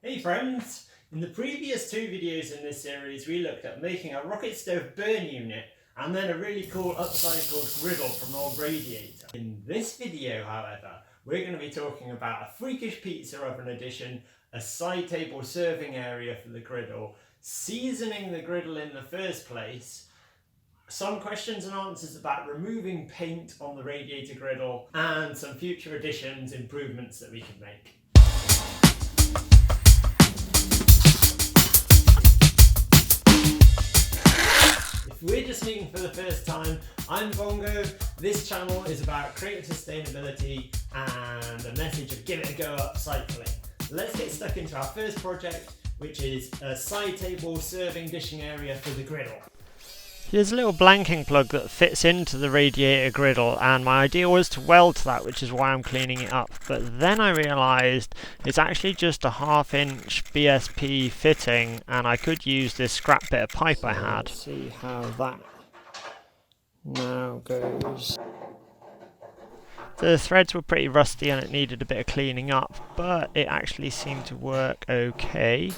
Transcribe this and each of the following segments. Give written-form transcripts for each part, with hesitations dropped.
Hey friends! In the previous two videos in this series we looked at making a rocket stove burn unit and then a really cool upcycled griddle from an old radiator. In this video, however, we're going to be talking about a freakish pizza oven addition, a side table serving area for the griddle, seasoning the griddle in the first place, some questions and answers about removing paint on the radiator griddle, and some future additions, improvements that we can make. If we're just meeting for the first time, I'm Bongo. This channel is about creative sustainability and a message of give it a go upcycling. Let's get stuck into our first project, which is a side table serving dishing area for the griddle. Here's a little blanking plug that fits into the radiator griddle, and my idea was to weld to that, which is why I'm cleaning it up. But then I realised it's actually just a 1/2 inch BSP fitting, and I could use this scrap bit of pipe I had. Let's see how that now goes. The threads were pretty rusty and it needed a bit of cleaning up, but it actually seemed to work okay.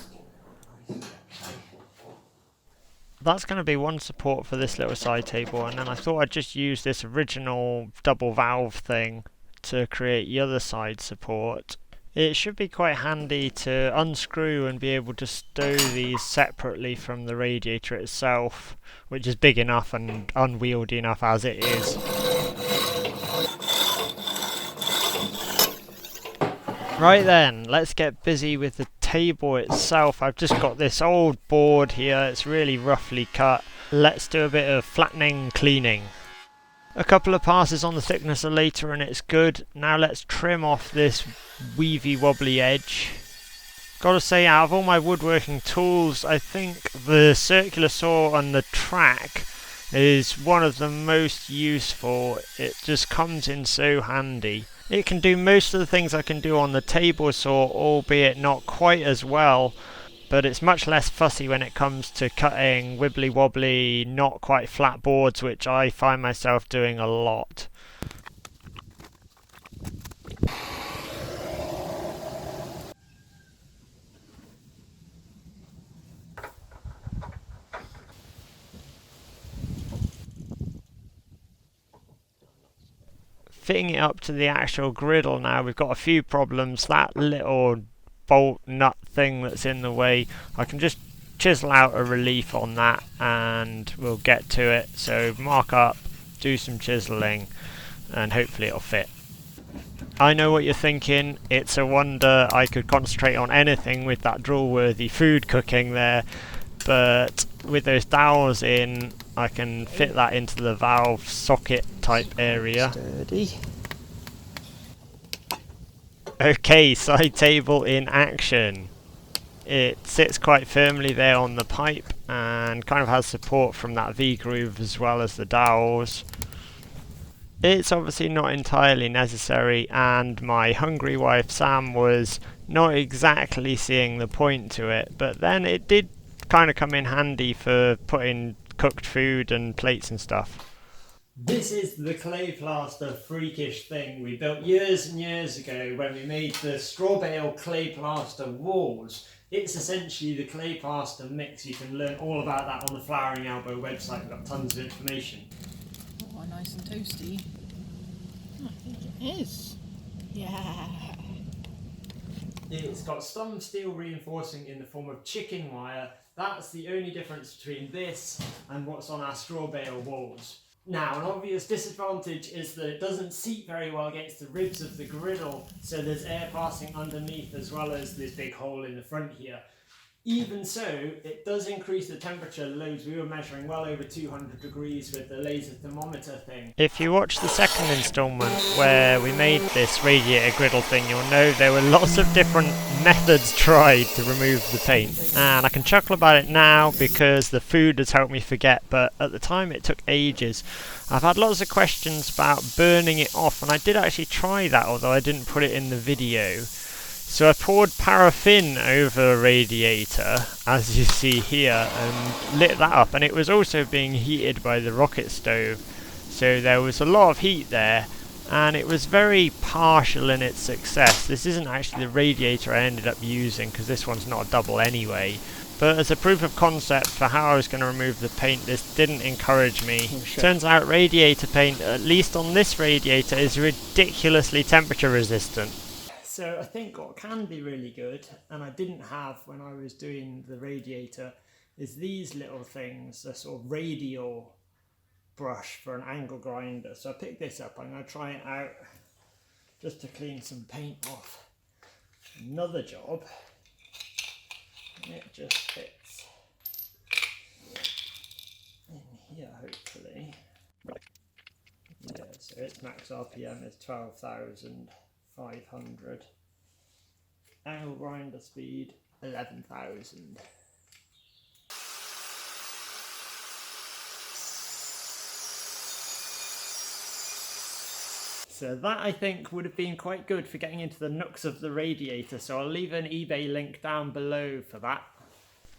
That's going to be one support for this little side table, and then I thought I'd just use this original double valve thing to create the other side support. It should be quite handy to unscrew and be able to stow these separately from the radiator itself, which is big enough and unwieldy enough as it is. Right then, let's get busy with the table itself. I've just got this old board here, it's really roughly cut. Let's do a bit of flattening, cleaning. A couple of passes on the thicknesser later and it's good. Now let's trim off this weavy wobbly edge. Gotta say, out of all my woodworking tools, I think the circular saw on the track is one of the most useful. It just comes in so handy. It can do most of the things I can do on the table saw, albeit not quite as well, but it's much less fussy when it comes to cutting wibbly wobbly, not quite flat boards, which I find myself doing a lot. Fitting it up to the actual griddle now, we've got a few problems. That little bolt nut thing that's in the way, I can just chisel out a relief on that and we'll get to it. So mark up, do some chiseling, and hopefully it'll fit. I know what you're thinking, it's a wonder I could concentrate on anything with that drool-worthy food cooking there, but with those dowels in, I can fit that into the valve socket type area. Sturdy. Okay, side table in action. It sits quite firmly there on the pipe and kind of has support from that V-groove as well as the dowels. It's obviously not entirely necessary, and my hungry wife Sam was not exactly seeing the point to it, but then it did kind of come in handy for putting cooked food and plates and stuff. This is the clay plaster freakish thing we built years and years ago when we made the straw bale clay plaster walls. It's essentially the clay plaster mix. You can learn all about that on the Flowering Elbow website. We've got tons of information. Oh, nice and toasty. I think it is. Yeah. It's got some steel reinforcing in the form of chicken wire. That's the only difference between this and what's on our straw bale walls. Now, an obvious disadvantage is that it doesn't seat very well against the ribs of the griddle, so there's air passing underneath as well as this big hole in the front here. Even so, it does increase the temperature loads. We were measuring well over 200 degrees with the laser thermometer thing. If you watch the second instalment where we made this radiator griddle thing, you'll know there were lots of different methods tried to remove the paint. And I can chuckle about it now because the food has helped me forget, but at the time it took ages. I've had lots of questions about burning it off, and I did actually try that, although I didn't put it in the video. So I poured paraffin over the radiator, as you see here, and lit that up, and it was also being heated by the rocket stove. So there was a lot of heat there, and it was very partial in its success. This isn't actually the radiator I ended up using because this one's not a double anyway. But as a proof of concept for how I was going to remove the paint, this didn't encourage me. Turns out radiator paint, at least on this radiator, is ridiculously temperature resistant. So I think what can be really good, and I didn't have when I was doing the radiator, is these little things, a sort of radial brush for an angle grinder. So I picked this up, I'm going to try it out just to clean some paint off. Another job. It just fits in here, hopefully. Yeah, so its max RPM is 12,500. Angle grinder speed 11,000. So that, I think, would have been quite good for getting into the nooks of the radiator, so I'll leave an eBay link down below for that.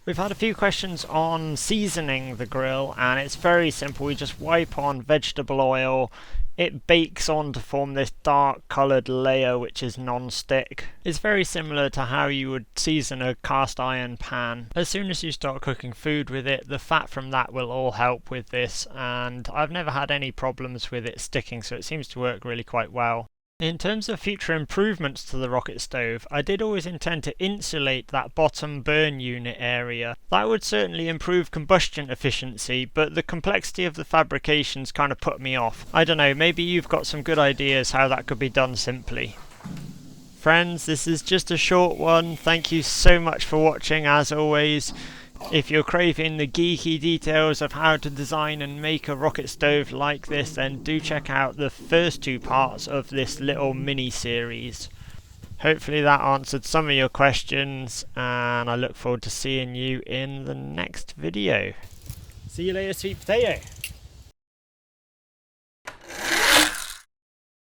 We've had a few questions on seasoning the grill, and it's very simple. We just wipe on vegetable oil. It bakes on to form this dark coloured layer which is non-stick. It's very similar to how you would season a cast iron pan. As soon as you start cooking food with it, the fat from that will all help with this, and I've never had any problems with it sticking, so it seems to work really quite well. In terms of future improvements to the rocket stove, I did always intend to insulate that bottom burn unit area. That would certainly improve combustion efficiency, but the complexity of the fabrications kind of put me off. I don't know, maybe you've got some good ideas how that could be done simply. Friends, this is just a short one. Thank you so much for watching as always. If you're craving the geeky details of how to design and make a rocket stove like this, then do check out the first two parts of this little mini series. Hopefully that answered some of your questions, and I look forward to seeing you in the next video. See you later, sweet potato.